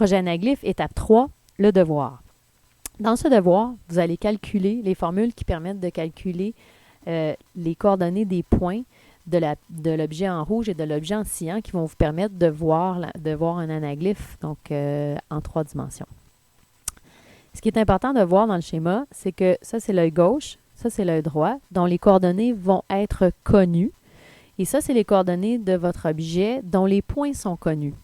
projet anaglyphe, étape 3, le devoir. Dans ce devoir, vous allez calculer les formules qui permettent de calculer les coordonnées des points de l'objet en rouge et de l'objet en cyan qui vont vous permettre de voir un anaglyphe donc, en 3 dimensions. Ce qui est important de voir dans le schéma, c'est que ça, c'est l'œil gauche, ça, c'est l'œil droit, dont les coordonnées vont être connues. Et ça, c'est les coordonnées de votre objet dont les points sont connus.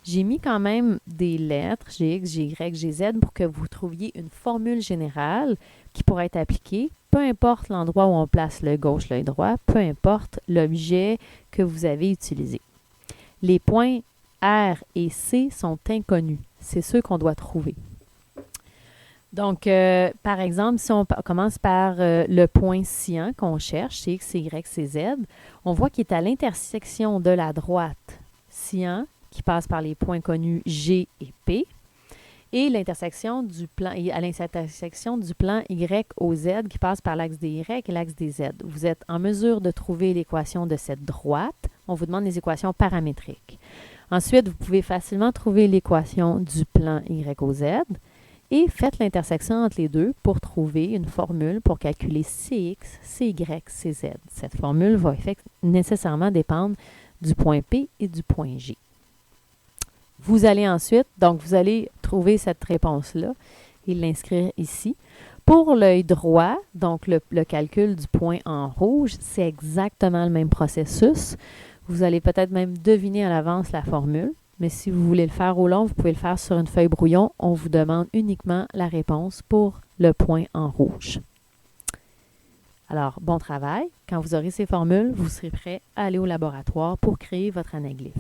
J'ai mis quand même des lettres, Gx, Gy, Gz, pour que vous trouviez une formule générale qui pourrait être appliquée, peu importe l'endroit où on place l'œil gauche, l'œil droit, peu importe l'objet que vous avez utilisé. Les points R et C sont inconnus. C'est ceux qu'on doit trouver. Donc, par exemple, si on commence par le point cyan qu'on cherche, c'est X, Y, c'est Z, on voit qu'il est à l'intersection de la droite cyan, qui passe par les points connus G et P, et l'intersection du plan, à l'intersection du plan Y au Z, qui passe par l'axe des Y et l'axe des Z. Vous êtes en mesure de trouver l'équation de cette droite. On vous demande les équations paramétriques. Ensuite, vous pouvez facilement trouver l'équation du plan Y au Z, et faites l'intersection entre les deux pour trouver une formule pour calculer Cx, Cy, Cz. Cette formule va nécessairement dépendre du point P et du point G. Vous allez ensuite, donc vous allez trouver cette réponse-là et l'inscrire ici. Pour l'œil droit, donc le calcul du point en rouge, c'est exactement le même processus. Vous allez peut-être même deviner à l'avance la formule. Mais si vous voulez le faire au long, vous pouvez le faire sur une feuille brouillon. On vous demande uniquement la réponse pour le point en rouge. Alors, bon travail. Quand vous aurez ces formules, vous serez prêt à aller au laboratoire pour créer votre anaglyphe.